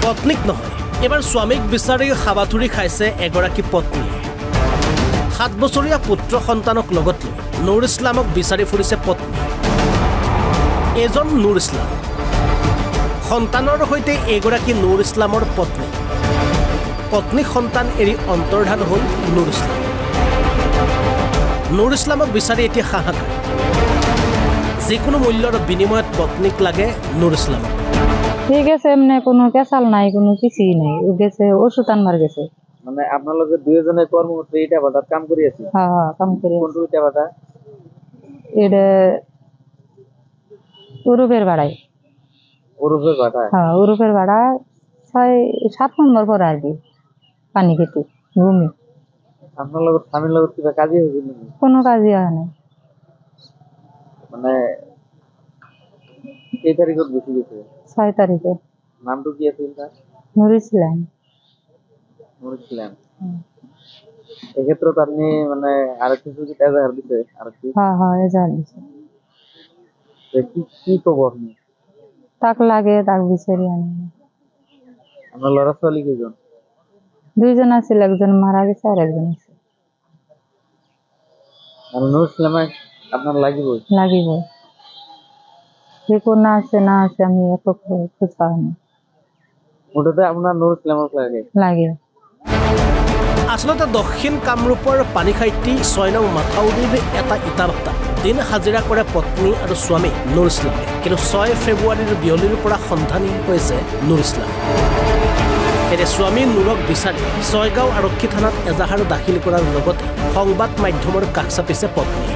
পত্নীক নহয়, এবাৰ স্বামীক বিচাৰি হাবাথুৰি খাইছে এগৰাকী পত্নীয়ে। 7 বছৰীয়া পুত্ৰ সন্তানক লগত লৈ নুৰ ইছলামক বিচাৰি ফুৰিছে পত্নী। এজন নুৰ ইছলাম, সন্তানৰ সৈতে এগৰাকী নুৰ ইছলামৰ পত্নী। পত্নী সন্তান এৰি অন্তৰ্ধান হ'ল নুৰ ইছলাম। নুৰ ইছলামক বিচাৰি এতিয়া হাহাকাৰ। যিকোনো মূল্যৰ বিনিময়ত পত্নীক লাগে নুর ইসলামক। ঠিক আছে, এমনি কোনো কেসাল নাই, কোনো কিছুই নাই, ও গেছে ওষুধ আনবার গেছে। মানে আপনাদের দুইজনে কর্মক্ষেত্রে ইটা ভাটাত কাম করি আছে? হ্যাঁ কাম করি। কোনটা ইটা ভাটা? এটা উরুপের ভাড়ায়। উরুপের ভাটা? হ্যাঁ উরুপের ভাড়া 6-7 নম্বর পর আর কি পানি খেতে ভূমি। আপনার লোক স্বামীর লোক কিবা কাজই হয়েছে নাকি? কোনো কাজই হয় না। মানে এই তারিখত বেশি গেছে? 6 তারিখে। নামটা কি আছে এটা? নুর ইসলাম। নুর ইসলাম। এক্ষেত্রে তো আপনি মানে আর কিছু কি এজাহার দিতে আর কি? হ্যাঁ হ্যাঁ এজাহার দিছে। কি খবর আপনি? তাক লাগে, তাক বিচারি আনি। আপনার লড়া ছোৱালী কেইজন? 2 জন আছিল, একজন মারা গেছে আর একজন আছে। আর নুর ইসলামে আপনার লাগিবই? লাগিবই। যে কোন আছে না আছে আমি একক খোঁজ পাই না। ওটাতে আপনার নুর ইসলামক লাগে? লাগে। আচলতে দক্ষিণ কামৰূপৰ পানীখাইটি 6 নং মাথাউৰিৰ এটা ইটা ভাটা দিন হাজিৰা কৰে পত্নী আৰু স্বামী নুৰ ইছলামে। কিন্তু 6 ফেব্ৰুৱাৰীৰ বিয়লিৰ পৰা সন্ধানহীন হৈছে নুৰ ইছলাম। এতিয়া স্বামী নুৰক বিচাৰি ছয়গাঁও আৰক্ষী থানাত এজাহাৰ দাখিল কৰাৰ লগতে সংবাদ মাধ্যমৰ কাষ চাপিছে পত্নীয়ে।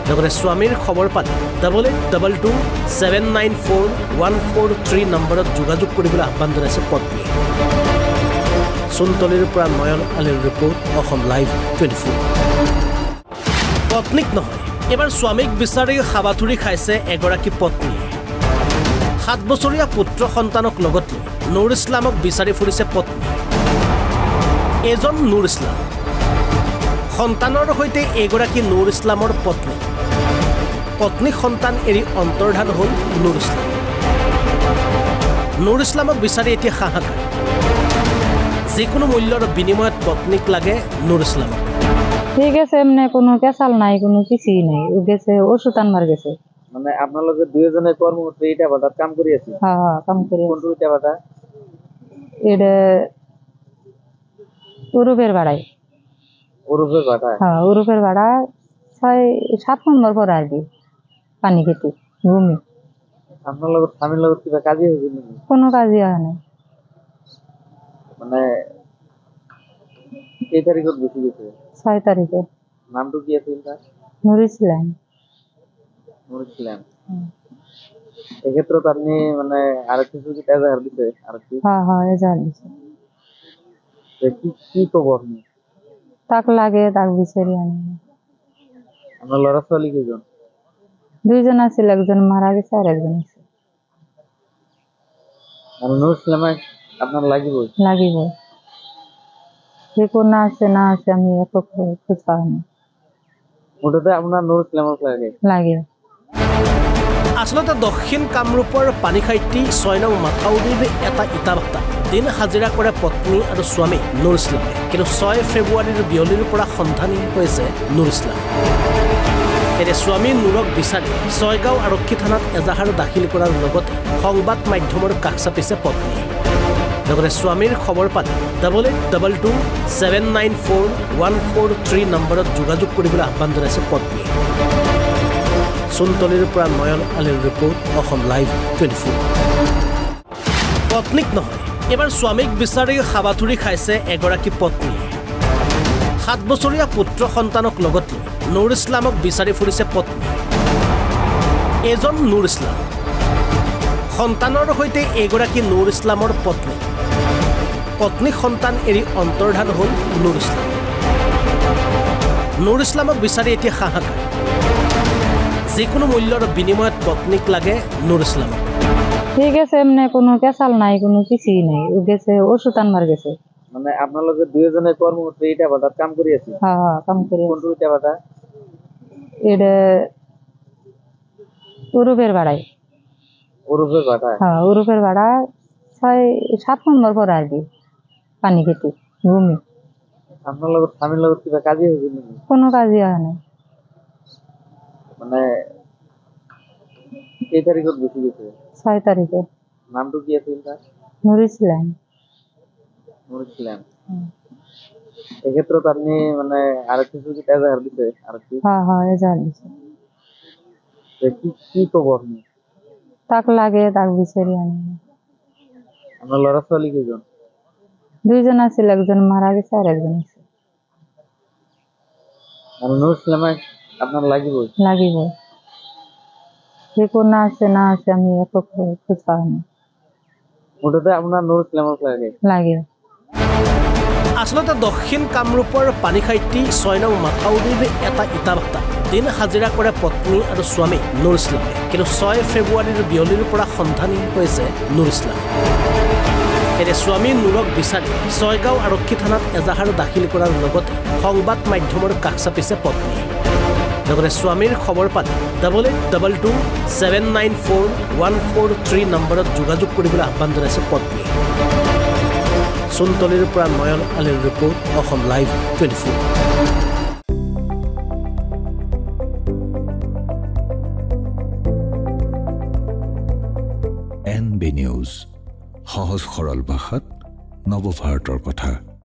লগতে স্বামীৰ খবৰ পালে 8827941143 নম্বৰত যোগাযোগ কৰিবলৈ আহ্বান জনাইছে পত্নীয়ে। চুনতলিৰ পৰা নয়ন আলীৰ ৰিপৰ্ট, অসম লাইভ 24। পত্নীক নহয়, এবাৰ স্বামীক বিচাৰি হাবাথুৰি খাইছে এগৰাকী পত্নীয়ে। 7 বছৰীয়া পুত্ৰ সন্তানক লগত লৈ নুৰ ইছলামক বিচাৰি ফুৰিছে পত্নী। এজন নুৰ ইছলাম, সন্তানৰ সৈতে এগৰাকী নুৰ ইছলামৰ পত্নী। পত্নী সন্তান এৰি অন্তৰ্ধান হ'ল নুৰ ইছলাম। নুৰ ইছলামক বিচাৰি এতিয়া হাহাকাৰ। যিকোনো মূল্যৰ বিনিময়ত পত্নীক লাগে নুর ইসলামক। ঠিক আছে, এমনি কোনো কেসাল নাই, কোনো কিছুই নাই, ও গেছে ওষুধ আনবার গেছে। মানে আপনাদের দুইজনে কর্মক্ষেত্রে ইটা ভাটাত কাম করি আছে? হ্যাঁ হ্যাঁ কাম করি। কোনটা ইটা ভাটা? এটা উরুপের ভাড়ায়। উরুপের ভাটা? হ্যাঁ উরুপের ভাড়া 6-7 নম্বর পর আর কি পানি খেতে ভূমি। আপনার লোক স্বামীর লোক কিবা কাজই হয়েছে নাকি? কোনো কাজই হয় না। মানে এই তারিখত বেশি গেছে? 6 তারিখে। নামটা কি আছে এটা? নুর ইসলাম। নুর ইসলাম। এক্ষেত্রে তো আপনি মানে আর কিছু কি এজাহার দিতে আর কি? হ্যাঁ হ্যাঁ এজাহার দিছে। কি খবর আপনি? তাক লাগে, তাক বিচারি আনি। আপনার লড়া ছোৱালী কেইজন? 2 জন আছিল, একজন মারা গেছে আর একজন আছে। আর নুর ইসলামে আপনার লাগিবই? লাগিবই। যে কোন আছে না আছে আমি একক খোঁজ পাই না। ওটাতে আপনার নুর ইসলামক লাগে? লাগে। আচলতে দক্ষিণ কামৰূপৰ পানীখাইটি 6 নং মাথাউৰিৰ এটা ইটা ভাটা দিন হাজিৰা কৰে পত্নী আৰু স্বামী নুৰ ইছলামে। কিন্তু 6 ফেব্ৰুৱাৰীৰ বিয়লিৰ পৰা সন্ধানহীন হৈছে নুৰ ইছলাম। এতিয়া স্বামী নুৰক বিচাৰি ছয়গাঁও আৰক্ষী থানাত এজাহাৰ দাখিল কৰাৰ লগতে সংবাদ মাধ্যমৰ কাষ চাপিছে পত্নীয়ে। লগতে স্বামীৰ খবৰ পালে 8827941143 নম্বৰত যোগাযোগ কৰিবলৈ আহ্বান জনাইছে পত্নীয়ে। চুনতলিৰ পৰা নয়ন আলীৰ ৰিপৰ্ট, অসম লাইভ 24। পত্নীক নহয়, এবাৰ স্বামীক বিচাৰি হাবাথুৰি খাইছে এগৰাকী পত্নীয়ে। 7 বছৰীয়া পুত্ৰ সন্তানক লগত লৈ নুৰ ইছলামক বিচাৰি ফুৰিছে পত্নী। এজন নুৰ ইছলাম, সন্তানৰ সৈতে এগৰাকী নুৰ ইছলামৰ পত্নী। পত্নী সন্তান এৰি অন্তৰ্ধান হ'ল নুৰ ইছলাম। নুৰ ইছলামক বিচাৰি এতিয়া হাহাকাৰ। যিকোনো মূল্যৰ বিনিময়ত পত্নীক লাগে নুর ইসলামক। ঠিক আছে, এমনি কোনো কেসাল নাই, কোনো কিছুই নাই, ও গেছে ওষুধ আনবার গেছে। মানে আপনাদের দুইজনে কর্মক্ষেত্রে ইটা ভাটাত কাম করি আছে? হ্যাঁ হ্যাঁ কাম করি। কোনটা ইটা ভাটা? এটা উরুপের ভাড়ায়। উরুপের ভাটা? হ্যাঁ উরুপের ভাড়া 6-7 নম্বৰ পৰা আজি পানী খেতি ভূমি আপোনাৰ লগত স্বামীৰ লগত কিবা কাজিয়া হৈছিল নেকি? কোনো কাজিয়া হোৱা নাই। মানে কেই তাৰিখত গুচি গৈছে? 6 তাৰিখে। নামটো কি আছিল তাৰ? নুৰিছিলাম। নুৰিছিলাম। এই ক্ষেত্ৰত আপনি মানে আৰক্ষী চকীত এজাহাৰ দিছে? আৰক্ষী হয় এজাহাৰ দিছে। কি ক'ব আপনি? তাক লাগে, তাক বিচাৰি আনিব। আপনাৰ ল'ৰা ছোৱালী কেইজন? 2জন আছিল, একজন মারা গেছে আর একজন আছে। আর নুর ইসলামে আপনার লাগিবই? লাগিবই। সে কোন আছে না আছে আমি একক খোঁজ পাই না। মুঠতে আপনার নুর ইসলামক লাগে? লাগে। আচলতে দক্ষিণ কামৰূপৰ পানীখাইটি 6 নং মাথাউৰিৰ এটা ইটা ভাটা দিন হাজিৰা কৰে পত্নী আৰু স্বামী নুৰ ইছলামে। কিন্তু 6 ফেব্ৰুৱাৰীৰ বিয়লিৰ পৰা সন্ধানহীন হৈছে নুৰ ইছলাম। এনে স্বামী নুৰক বিচাৰি ছয়গাঁও আৰক্ষী থানাত এজাহাৰ দাখিল কৰাৰ লগতে সংবাদ মাধ্যমৰ কাষ চাপিছে পত্নী। লগতে স্বামীৰ খবৰ পালে 8827941443 নম্বৰত যোগাযোগ কৰিবলৈ আহ্বান জনাইছে পত্নী। চুনতলিৰ পৰা নয়ন আলীৰ report, Assam live 24। NB news, সহজ সৰল ভাষাত নৱভাৰতৰ কথা।